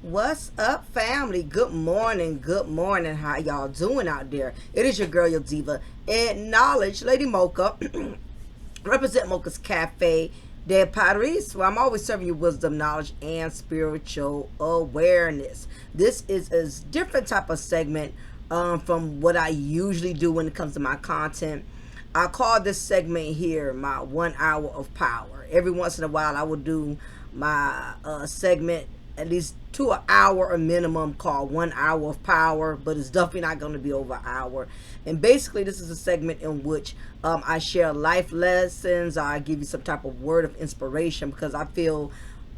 What's up, family? Good morning. Good morning. How y'all doing out there? It is your girl, your diva, Acknowledge Lady Mocha. Represent Mocha's Cafe de Paris, where I'm always serving you wisdom, knowledge, and spiritual awareness. This is a different type of segment from what I usually do when it comes to my content. I call this segment here my 1 hour of power. Every once in a while, I will do my segment at least to an hour or minimum called 1 hour of power, but it's definitely not going to be over an hour. And basically, this is a segment in which I share life lessons. I give you some type of word of inspiration because I feel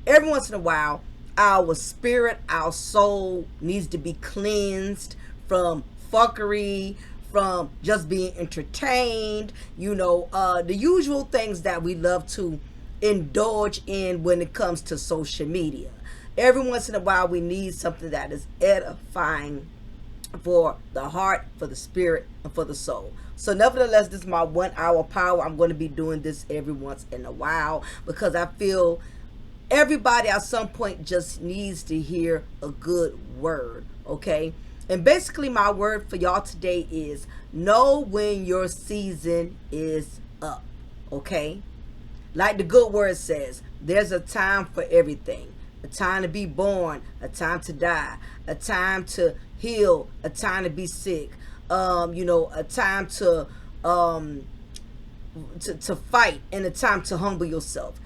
every once in a while our spirit, our soul needs to be cleansed from fuckery, from just being entertained, the usual things that we love to indulge in when it comes to social media. Every once in a while, we need something that is edifying for the heart, for the spirit, and for the soul. So nevertheless, this is my 1 hour power. I'm going to be doing this every once in a while because I feel everybody at some point just needs to hear a good word, okay? And basically, my word for y'all today is know when your season is up, okay? Like the good word says, there's a time for everything. A time to be born, a time to die, a time to heal, a time to be sick, a time to fight, and a time to humble yourself.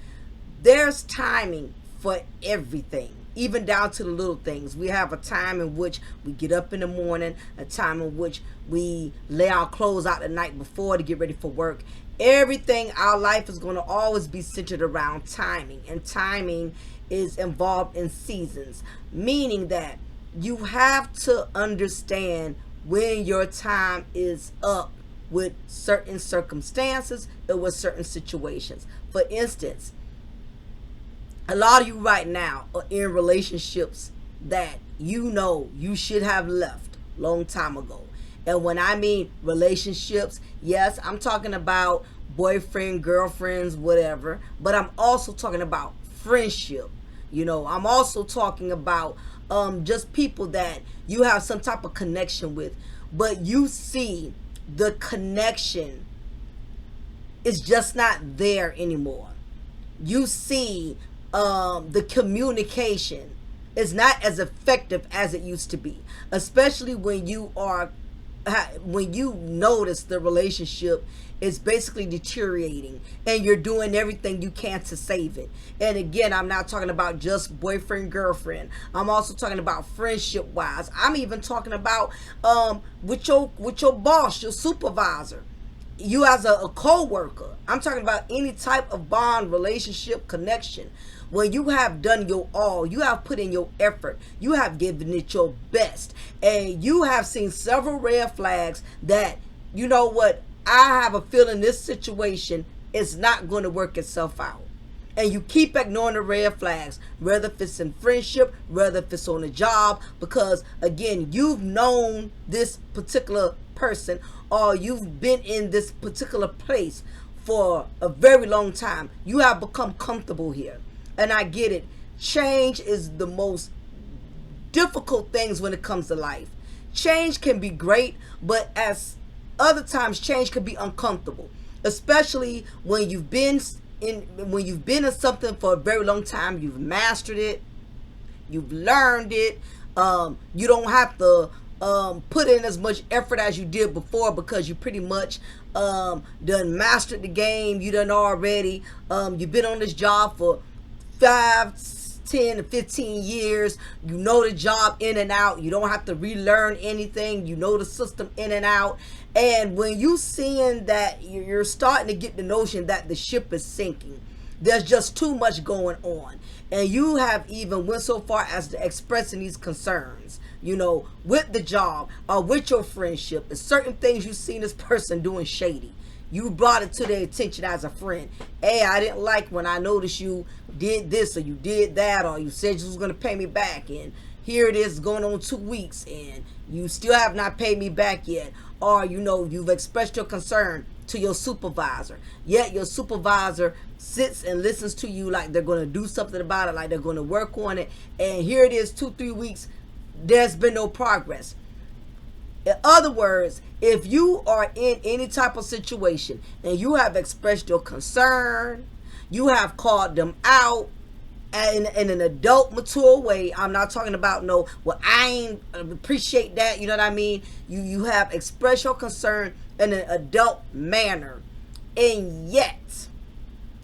There's timing for everything, even down to the little things. We have a time in which we get up in the morning, a time in which we lay our clothes out the night before to get ready for work. Everything, our life is going to always be centered around timing, and timing is involved in seasons, meaning that you have to understand when your time is up with certain circumstances or with certain situations. For instance, a lot of you right now are in relationships that you should have left long time ago. And when I mean relationships, yes, I'm talking about boyfriend, girlfriends, whatever, but I'm also talking about friendship. I'm also talking about just people that you have some type of connection with, but you see the connection is just not there anymore. You see the communication is not as effective as it used to be, especially when you notice the relationship is basically deteriorating and you're doing everything you can to save it. And again, I'm not talking about just boyfriend, girlfriend. I'm also talking about friendship wise. I'm even talking about with your boss, your supervisor, you as a co-worker. I'm talking about any type of bond, relationship, connection. When you have done your all, you have put in your effort, you have given it your best, and you have seen several red flags that, you know what, I have a feeling this situation is not going to work itself out. And you keep ignoring the red flags, whether if it's in friendship, whether if it's on a job, because again, you've known this particular person or you've been in this particular place for a very long time. You have become comfortable here. And I get it. Change is the most difficult things when it comes to life. Change can be great, but as other times change can be uncomfortable, especially when you've been in something for a very long time. You've mastered it, you've learned it. You don't have to put in as much effort as you did before because you pretty much done mastered the game. You done already. You've been on this job for 5, 10 to 15 years. You know the job in and out. You don't have to relearn anything. You know the system in and out. And when you seeing that, you're starting to get the notion that the ship is sinking. There's just too much going on. And you have even went so far as to expressing these concerns, with the job or with your friendship. There's certain things you've seen this person doing shady. You brought it to their attention as a friend. Hey, I didn't like when I noticed you did this or you did that, or you said you was going to pay me back, and here it is going on 2 weeks and you still have not paid me back yet. Or, you've expressed your concern to your supervisor. Yet your supervisor sits and listens to you like they're going to do something about it, like they're going to work on it. And here it is, 2-3 weeks, there's been no progress. In other words, if you are in any type of situation and you have expressed your concern, you have called them out in an adult, mature way. I'm not talking about no, well, I ain't appreciate that. You know what I mean? You have expressed your concern in an adult manner, and yet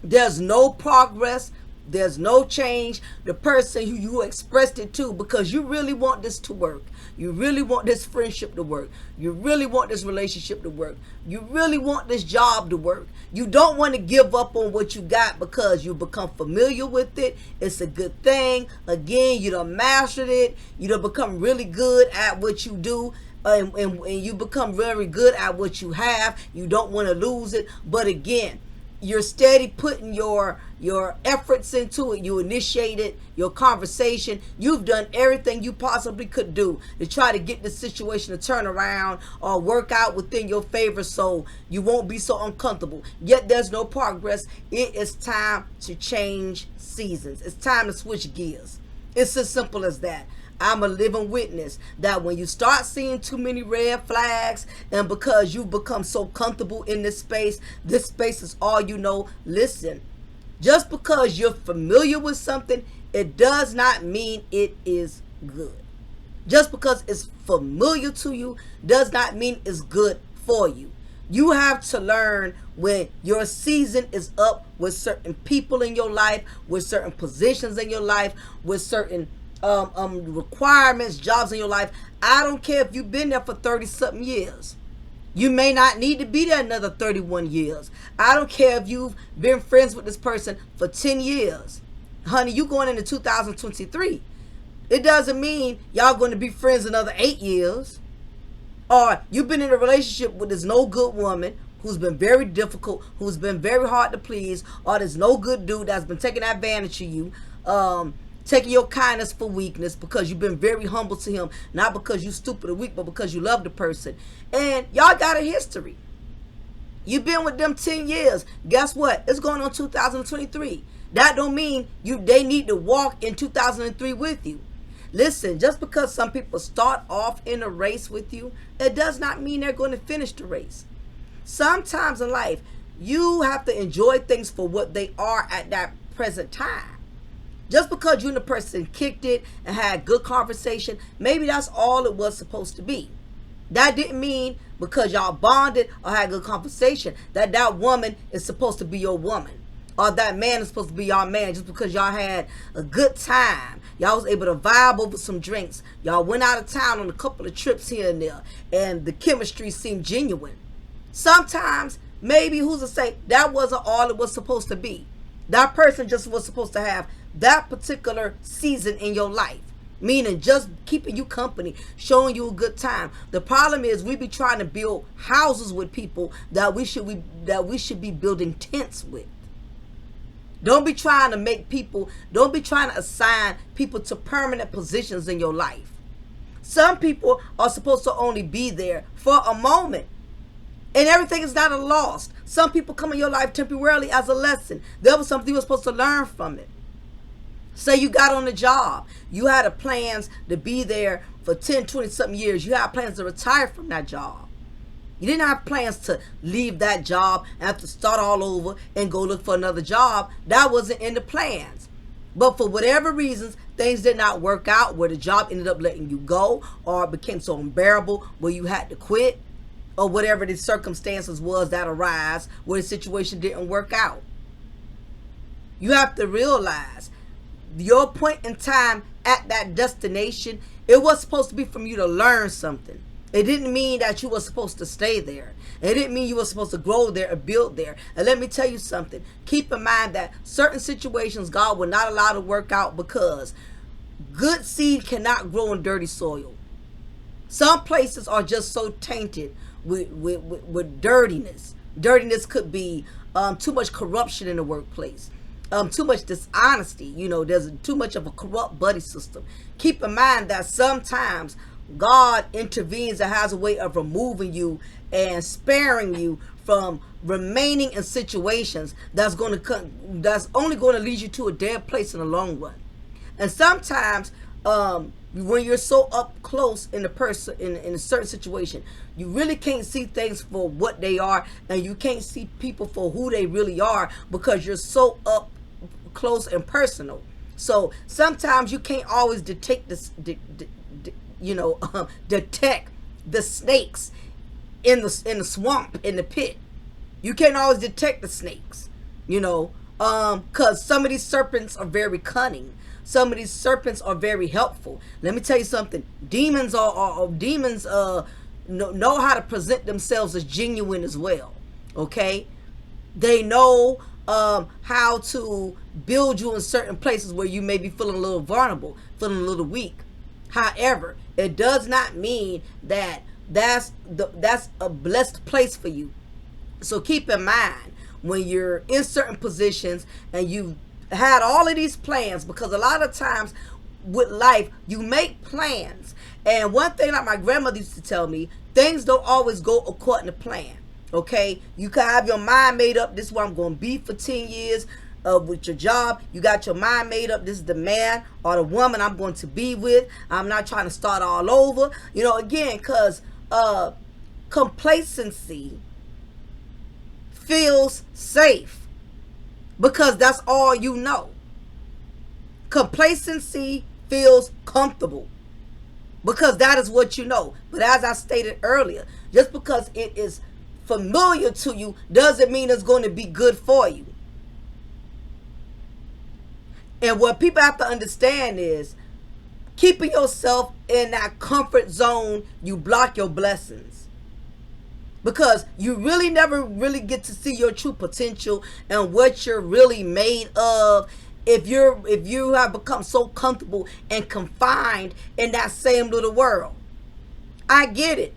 there's no progress. There's no change. The person who you expressed it to, because you really want this to work. You really want this friendship to work. You really want this relationship to work. You really want this job to work. You don't want to give up on what you got because you become familiar with it. It's a good thing. Again, you done mastered it. You done become really good at what you do. And you become very good at what you have. You don't want to lose it. But again, you're steady putting your efforts into it. You initiated your conversation. You've done everything you possibly could do to try to get the situation to turn around or work out within your favor so you won't be so uncomfortable. Yet there's no progress. It is time to change seasons. It's time to switch gears. It's as simple as that. I'm a living witness that when you start seeing too many red flags, and because you become so comfortable in this space is all you know. Listen, just because you're familiar with something, it does not mean it is good. Just because it's familiar to you does not mean it's good for you. You have to learn when your season is up with certain people in your life, with certain positions in your life, with certain requirements, jobs in your life. I don't care if you've been there for 30 something years. You may not need to be there another 31 years. I don't care if you've been friends with this person for 10 years. Honey, you going into 2023. It doesn't mean y'all going to be friends another 8 years. Or you've been in a relationship with this no good woman who's been very difficult, who's been very hard to please, or this no good dude that's been taking advantage of you, taking your kindness for weakness because you've been very humble to him, not because you stupid or weak, but because you love the person. And y'all got a history. You've been with them 10 years. Guess what? It's going on 2023. That don't mean they need to walk in 2003 with you. Listen, just because some people start off in a race with you, it does not mean they're going to finish the race. Sometimes in life, you have to enjoy things for what they are at that present time. Just because you and the person kicked it and had good conversation, maybe that's all it was supposed to be. That didn't mean because y'all bonded or had good conversation that woman is supposed to be your woman. Or that man is supposed to be your man just because y'all had a good time. Y'all was able to vibe over some drinks. Y'all went out of town on a couple of trips here and there. And the chemistry seemed genuine. Sometimes, maybe who's to say that wasn't all it was supposed to be. That person just was supposed to have that particular season in your life. Meaning just keeping you company, showing you a good time. The problem is we be trying to build houses with people that we should be building tents with. Don't be trying to assign people to permanent positions in your life. Some people are supposed to only be there for a moment. And everything is not a loss. Some people come in your life temporarily as a lesson. There was something you were supposed to learn from it. Say you got on the job. You had plans to be there for 10, 20 something years. You had plans to retire from that job. You didn't have plans to leave that job and have to start all over and go look for another job. That wasn't in the plans. But for whatever reasons, things did not work out where the job ended up letting you go, or it became so unbearable where you had to quit, or whatever the circumstances was that arise where the situation didn't work out. You have to realize your point in time at that destination, it was supposed to be from you to learn something. It didn't mean that you were supposed to stay there. It didn't mean you were supposed to grow there or build there. And let me tell you something. Keep in mind that certain situations God will not allow to work out because good seed cannot grow in dirty soil. Some places are just so tainted with dirtiness. Dirtiness could be too much corruption in the workplace. Too much dishonesty. There's too much of a corrupt buddy system. Keep in mind that sometimes God intervenes and has a way of removing you and sparing you from remaining in situations that's only going to lead you to a dead place in the long run. And sometimes when you're so up close in a certain situation, you really can't see things for what they are, and you can't see people for who they really are because you're so up close and personal. So sometimes you can't always detect this, detect the snakes in the swamp, in the pit. You can't always detect the snakes, because some of these serpents are very cunning. Some of these serpents are very helpful. Let me tell you something. Demons know how to present themselves as genuine as well. Okay, they know how to build you in certain places where you may be feeling a little vulnerable, feeling a little weak. However, it does not mean that that's a blessed place for you. So keep in mind when you're in certain positions and you had all of these plans, because a lot of times with life you make plans, and one thing that my grandmother used to tell me, things don't always go according to plan. Okay, you can have your mind made up, this is where I'm going to be for 10 years with your job. You got your mind made up, this is the man or the woman I'm going to be with. I'm not trying to start all over, again, because complacency feels safe because that's all you know. Complacency feels comfortable because that is what you know. But as I stated earlier, just because it is familiar to you doesn't mean it's going to be good for you. And what people have to understand is, keeping yourself in that comfort zone, you block your blessings. Because you really never really get to see your true potential and what you're really made of if you have become so comfortable and confined in that same little world. I get it.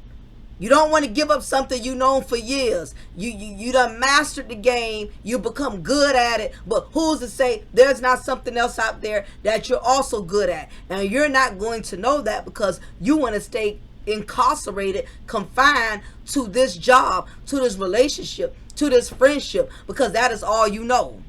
You don't want to give up something you've known for years. You done mastered the game. You become good at it. But who's to say there's not something else out there that you're also good at? And you're not going to know that because you want to stay incarcerated, confined to this job, to this relationship, to this friendship, because that is all you know.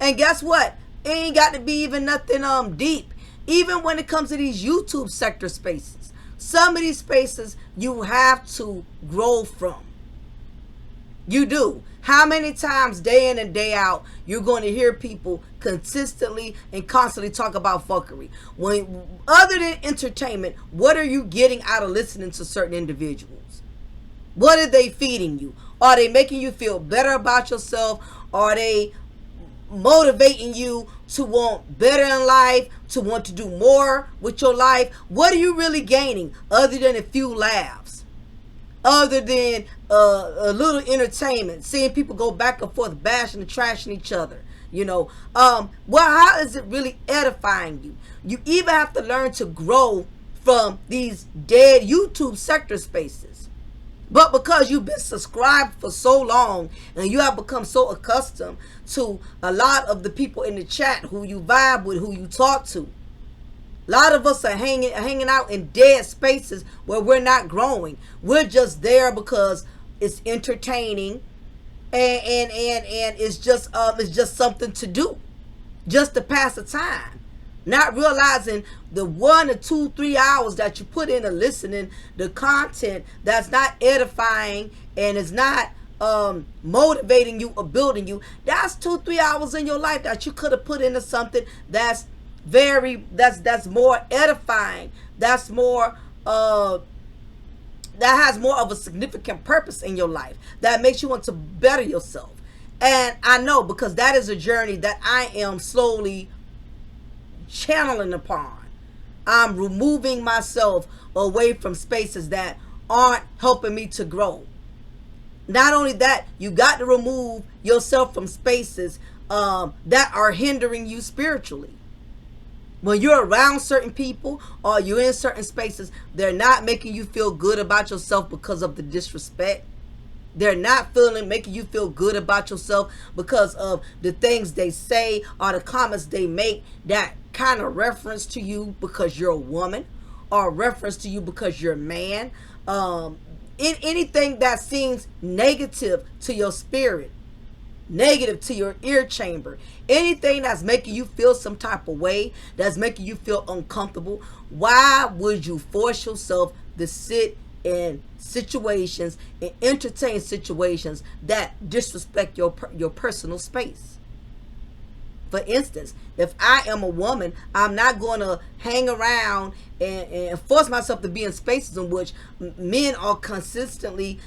And guess what? It ain't got to be even nothing deep. Even when it comes to these YouTube sector spaces, some of these spaces you have to grow from. You do. How many times day in and day out you're going to hear people consistently and constantly talk about fuckery? When other than entertainment, what are you getting out of listening to certain individuals? What are they feeding you? Are they making you feel better about yourself? Are they motivating you to want better in life, to want to do more with your life? What are you really gaining other than a few laughs? Other than a little entertainment, seeing people go back and forth, bashing and trashing each other, how is it really edifying you? You even have to learn to grow from these dead YouTube sector spaces. But because you've been subscribed for so long and you have become so accustomed to a lot of the people in the chat who you vibe with, who you talk to, a lot of us are hanging out in dead spaces where we're not growing. We're just there because it's entertaining and it's just something to do, just to pass the time. Not realizing the 1 to 2, 3 hours that you put into listening, the content that's not edifying and is not motivating you or building you, that's 2, 3 hours in your life that you could have put into something that's more edifying, that's more that has more of a significant purpose in your life, that makes you want to better yourself. And I know, because that is a journey that I am slowly channeling upon. I'm removing myself away from spaces that aren't helping me to grow. Not only that, you got to remove yourself from spaces that are hindering you spiritually. When you're around certain people or you're in certain spaces, they're not making you feel good about yourself because of the disrespect. They're not making you feel good about yourself because of the things they say or the comments they make that kind of reference to you because you're a woman, or reference to you because you're a man. anything that seems negative to your spirit, negative to your ear chamber, anything that's making you feel some type of way, that's making you feel uncomfortable, why would you force yourself to sit in situations and entertain situations that disrespect your personal space? For instance, if I am a woman, I'm not going to hang around and force myself to be in spaces in which men are continuously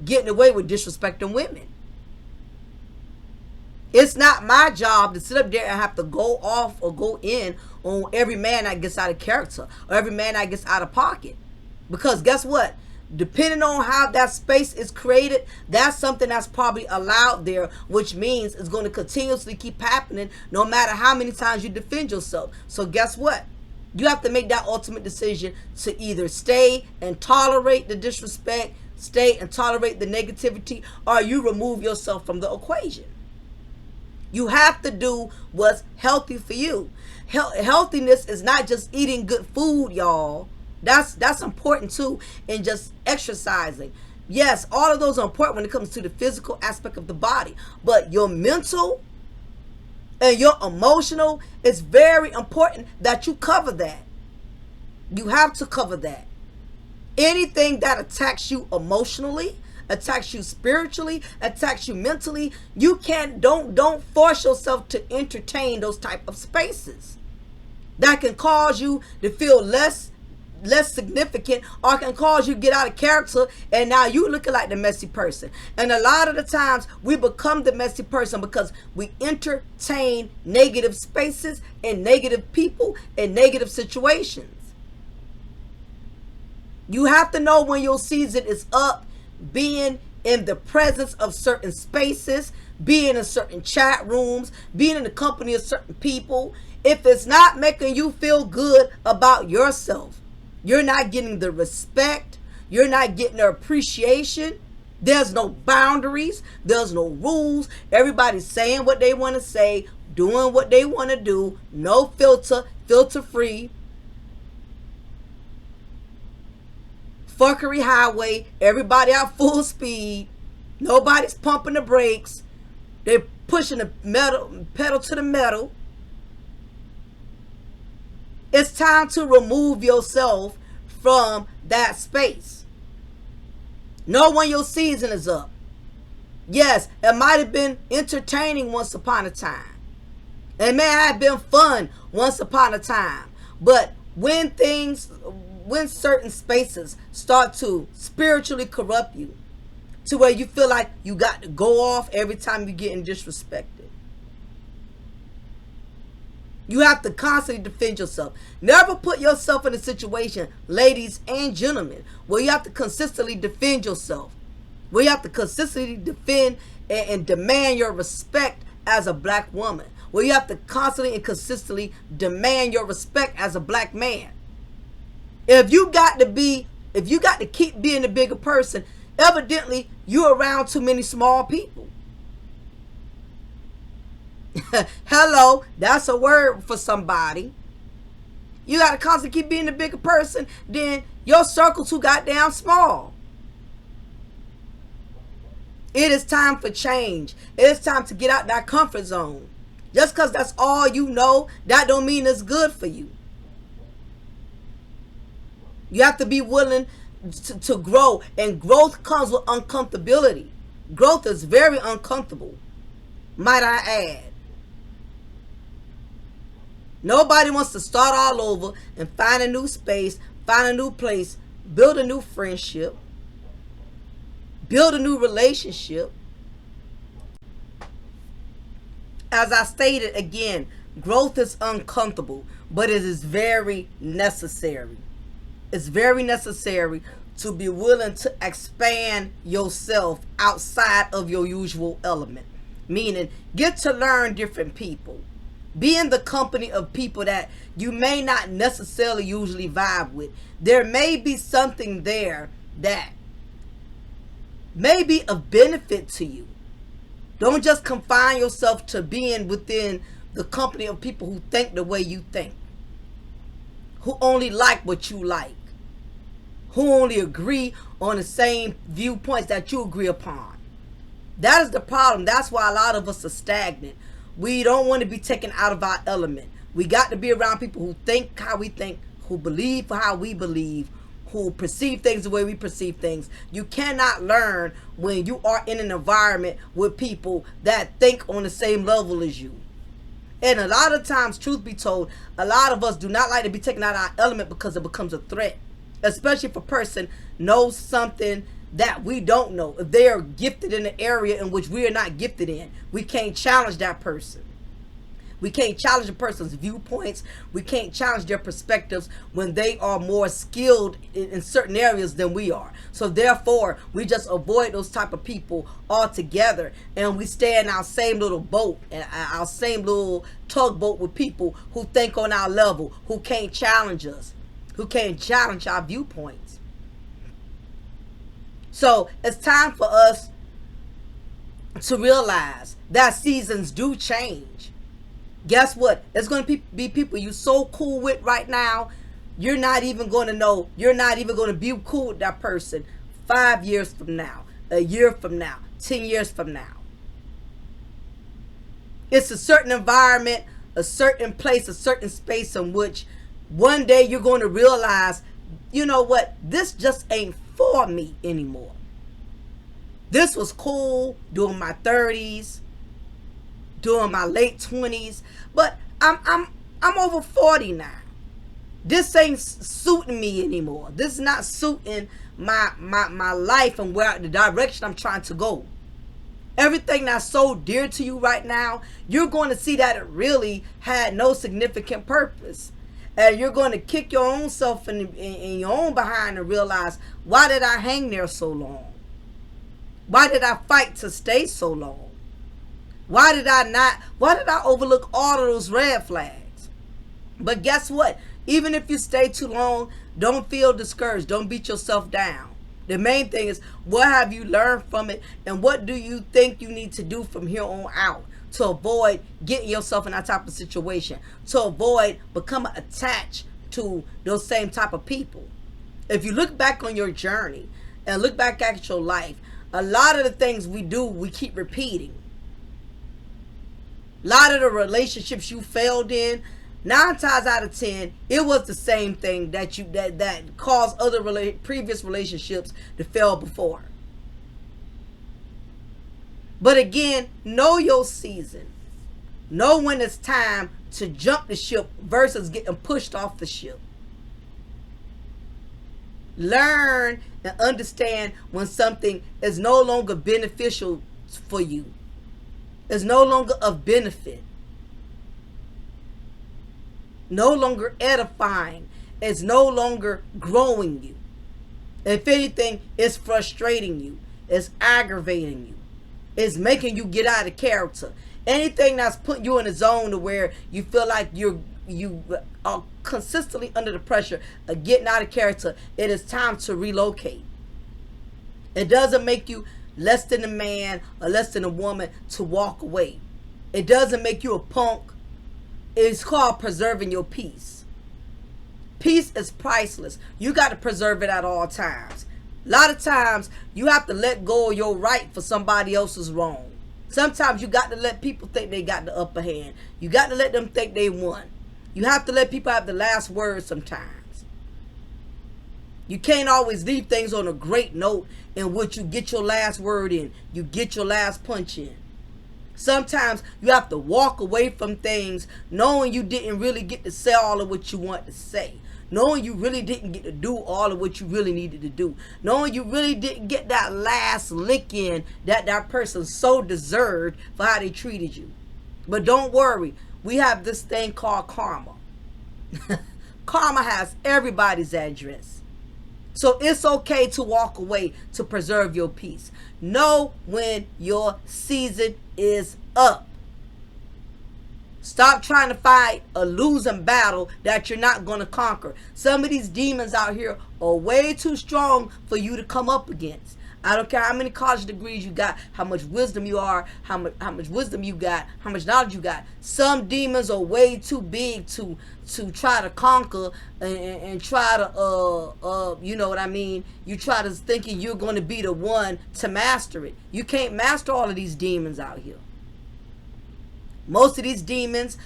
getting away with disrespecting women. It's not my job to sit up there and have to go off or go in on every man that gets out of character or every man that gets out of pocket. Because guess what? Depending on how that space is created, that's something that's probably allowed there, which means it's going to continuously keep happening no matter how many times you defend yourself. So guess what? You have to make that ultimate decision to either stay and tolerate the disrespect, stay and tolerate the negativity, or you remove yourself from the equation. You have to do what's healthy for you. Healthiness is not just eating good food, y'all. That's important too, and just exercising. Yes, all of those are important when it comes to the physical aspect of the body. But your mental and your emotional, it's very important that you cover that. You have to cover that. Anything that attacks you emotionally, attacks you spiritually, attacks you mentally, you don't force yourself to entertain those type of spaces. That can cause you to feel less significant, or can cause you to get out of character, and now you looking like the messy person. And a lot of the times we become the messy person because we entertain negative spaces and negative people and negative situations. You have to know when your season is up, being in the presence of certain spaces, being in certain chat rooms, being in the company of certain people. If it's not making you feel good about yourself, you're not getting the respect, you're not getting the appreciation, there's no boundaries, there's no rules, everybody's saying what they want to say, doing what they want to do, no filter free, fuckery highway, everybody out full speed, nobody's pumping the brakes, they're pushing the pedal to the metal. It's time to remove yourself from that space. Know when your season is up. Yes, it might have been entertaining once upon a time. It may have been fun once upon a time. But when certain spaces start to spiritually corrupt you, to where you feel like you got to go off every time you're getting disrespected, you have to constantly defend yourself. Never put yourself in a situation, ladies and gentlemen, where you have to consistently defend yourself. Where you have to consistently defend and demand your respect as a black woman. Where you have to constantly and consistently demand your respect as a black man. If you got to keep being the bigger person, evidently you're around too many small people. Hello, that's a word for somebody. You got to constantly keep being the bigger person, then your circle too goddamn small. It is time for change. It is time to get out that comfort zone. Just because that's all you know, that don't mean it's good for you. You have to be willing to grow, and growth comes with uncomfortability. Growth is very uncomfortable, might I add. Nobody wants to start all over and find a new space, find a new place, build a new friendship, build a new relationship. As I stated again, growth is uncomfortable, but it is very necessary. It's very necessary to be willing to expand yourself outside of your usual element. Meaning, get to learn different people. Be in the company of people that you may not necessarily usually vibe with. There may be something there that may be of benefit to you. Don't just confine yourself to being within the company of people who think the way you think, who only like what you like, who only agree on the same viewpoints that you agree upon. That is the problem. That's why a lot of us are stagnant. We don't want to be taken out of our element. We got to be around people who think how we think, who believe how we believe, who perceive things the way we perceive things. You cannot learn when you are in an environment with people that think on the same level as you. And a lot of times, truth be told, a lot of us do not like to be taken out of our element because it becomes a threat. Especially if a person knows something that we don't know. If they are gifted in an area in which we are not gifted in, we can't challenge that person. We can't challenge a person's viewpoints. We can't challenge their perspectives when they are more skilled in certain areas than we are. So therefore, we just avoid those type of people altogether. And we stay in our same little boat and our same little tugboat with people who think on our level, who can't challenge us, who can't challenge our viewpoints. So it's time for us to realize that seasons do change. Guess what? There's going to be people you're so cool with right now, you're not even going to know, you're not even going to be cool with that person 5 years from now, a year from now, 10 years from now. It's a certain environment, a certain place, a certain space in which one day you're going to realize, you know what, this just ain't for me anymore. This was cool during my 30s, during my late 20s, but I'm over 40 now. This ain't suiting me anymore. This is not suiting my life and where the direction I'm trying to go. Everything that's so dear to you right now, you're going to see that it really had no significant purpose. And you're going to kick your own self in your own behind and realize, why did I hang there so long? Why did I fight to stay so long? Why did I overlook all of those red flags? But guess what? Even if you stay too long, don't feel discouraged. Don't beat yourself down. The main thing is, what have you learned from it? And what do you think you need to do from here on out to avoid getting yourself in that type of situation? To avoid becoming attached to those same type of people. If you look back on your journey and look back at your life, a lot of the things we do, we keep repeating. A lot of the relationships you failed in, 9 times out of 10, it was the same thing that caused other previous relationships to fail before. But again, know your season. Know when it's time to jump the ship versus getting pushed off the ship. Learn and understand when something is no longer beneficial for you. It's no longer of benefit. No longer edifying. It's no longer growing you. If anything, it's frustrating you. It's aggravating you. It's making you get out of character. Anything that's putting you in a zone to where you feel like you are consistently under the pressure of getting out of character, it is time to relocate. It doesn't make you less than a man or less than a woman to walk away. It doesn't make you a punk. It's called preserving your peace. Peace is priceless. You got to preserve it at all times. A lot of times you have to let go of your right for somebody else's wrong. Sometimes you got to let people think they got the upper hand. You got to let them think they won. You have to let people have the last word sometimes. You can't always leave things on a great note in which you get your last word in. You get your last punch in. Sometimes you have to walk away from things knowing you didn't really get to say all of what you want to say. Knowing you really didn't get to do all of what you really needed to do. Knowing you really didn't get that last lick in that person so deserved for how they treated you. But don't worry. We have this thing called karma. Karma has everybody's address. So it's okay to walk away to preserve your peace. Know when your season is up. Stop trying to fight a losing battle that you're not going to conquer. Some of these demons out here are way too strong for you to come up against. I don't care how many college degrees you got, how much wisdom you are, how much wisdom you got, how much knowledge you got. Some demons are way too big to try to conquer and try to you know what I mean? You try to thinking you're going to be the one to master it. You can't master all of these demons out here. Most of these demons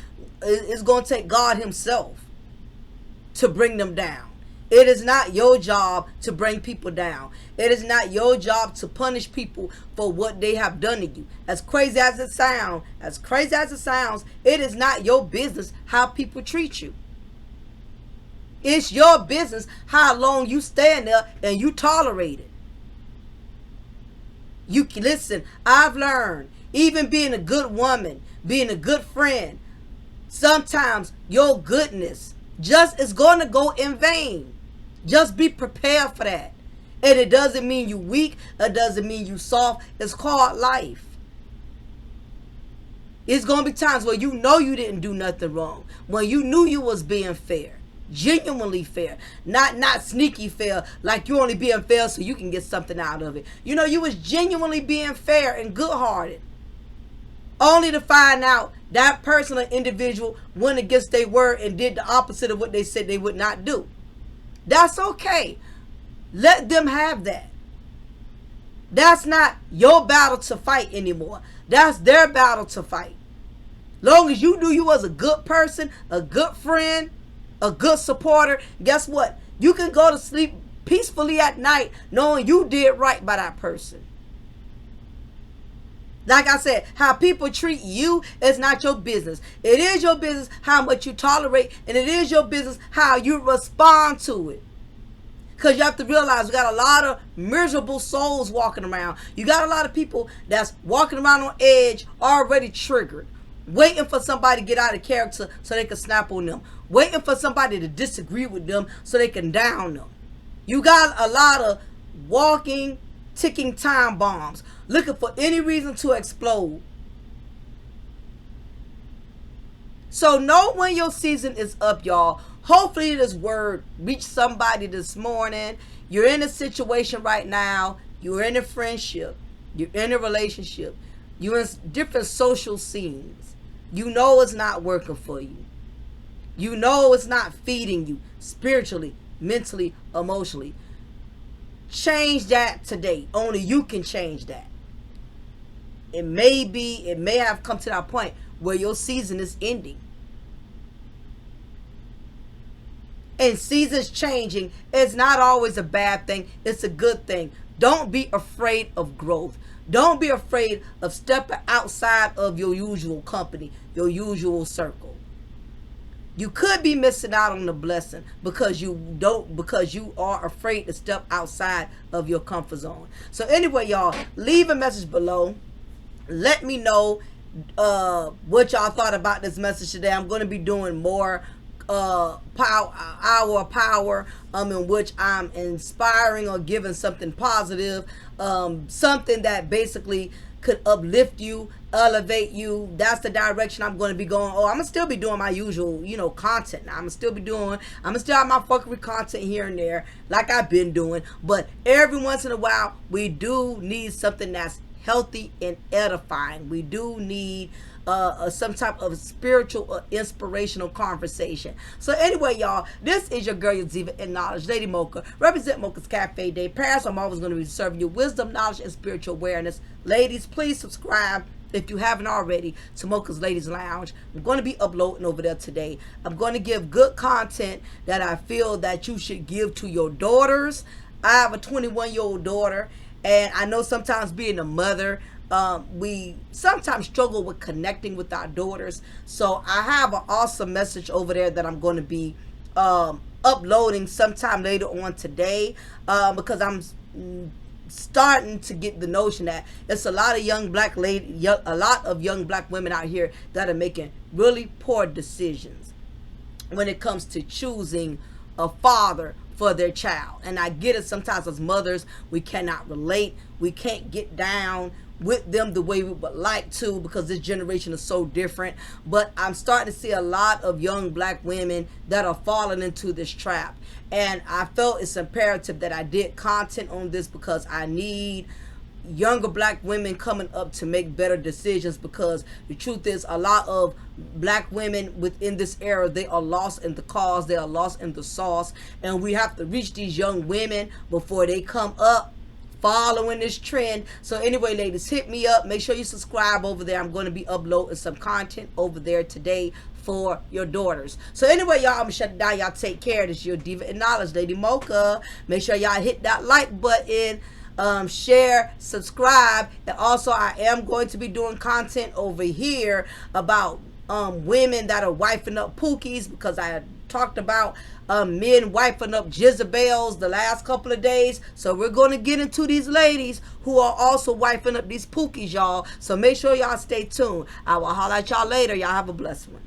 is going to take God himself to bring them down. It is not your job to bring people down. It is not your job to punish people for what they have done to you. As crazy as it sounds, it is not your business how people treat you. It's your business how long you stand there and you tolerate it. You listen, I've learned, even being a good woman, being a good friend, sometimes your goodness just is going to go in vain. Just be prepared for that. And it doesn't mean you weak. It doesn't mean you soft. It's called life. It's going to be times where you know you didn't do nothing wrong. When you knew you was being fair. Genuinely fair. Not sneaky fair. Like you only being fair so you can get something out of it. You know, you was genuinely being fair and good-hearted. Only to find out that person or individual went against their word and did the opposite of what they said they would not do. That's okay. Let them have that. That's not your battle to fight anymore. That's their battle to fight. Long as you knew you was a good person, a good friend, a good supporter, guess what? You can go to sleep peacefully at night knowing you did right by that person. Like I said, how people treat you is not your business. It is your business how much you tolerate, and it is your business how you respond to it. Because you have to realize we got a lot of miserable souls walking around. You got a lot of people that's walking around on edge, already triggered, waiting for somebody to get out of character so they can snap on them, waiting for somebody to disagree with them so they can down them. You got a lot of walking, ticking time bombs, looking for any reason to explode. So know when your season is up, y'all. Hopefully this word reached somebody this morning. You're in a situation right now. You're in a friendship. You're in a relationship. You're in different social scenes. You know it's not working for you. You know it's not feeding you spiritually, mentally, emotionally. Change that today. Only you can change that. It may have come to that point where your season is ending. And seasons changing is not always a bad thing. It's a good thing. Don't be afraid of growth. Don't be afraid of stepping outside of your usual company, your usual circle. You could be missing out on the blessing because you are afraid to step outside of your comfort zone. So anyway, y'all, leave a message below. Let me know what y'all thought about this message today. I'm going to be doing more power in which I'm inspiring or giving something positive, something that basically could uplift you, elevate you. That's the direction I'm going to be going. I'm gonna still be doing my usual, content. I'm gonna still have my fuckery content here and there, like I've been doing. But every once in a while, we do need something that's healthy and edifying. We do need some type of spiritual or inspirational conversation. So anyway, y'all, this is your girl, your diva in knowledge, Lady Mocha. Represent Mocha's Cafe Day. Paris, I'm always going to be serving you wisdom, knowledge, and spiritual awareness. Ladies, please subscribe if you haven't already to Mocha's Ladies Lounge. I'm going to be uploading over there today. I'm going to give good content that I feel that you should give to your daughters. I have a 21-year-old daughter, and I know sometimes being a mother, we sometimes struggle with connecting with our daughters. So I have an awesome message over there that I'm going to be uploading sometime later on today, because I'm starting to get the notion that it's a lot of young black women out here that are making really poor decisions when it comes to choosing a father for their child. And I get it, sometimes as mothers we cannot relate, we can't get down, with them the way we would like to, because this generation is so different. But I'm starting to see a lot of young black women that are falling into this trap, and I felt it's imperative that I did content on this, because I need younger black women coming up to make better decisions, because the truth is a lot of black women within this era, they are lost in the cause, they are lost in the sauce, and we have to reach these young women before they come up following this trend. So anyway, ladies, hit me up, make sure you subscribe over there. I'm going to be uploading some content over there today for your daughters. So anyway, y'all, I'm gonna shut it down. Y'all take care. This is your Diva in Knowledge, Lady Mocha. Make sure y'all hit that like button, share, subscribe, and also I am going to be doing content over here about women that are wifing up pookies, because I talked about men wifing up Jezebels the last couple of days. So we're going to get into these ladies who are also wifing up these pookies, y'all. So make sure y'all stay tuned. I will holler at y'all later. Y'all have a blessed one.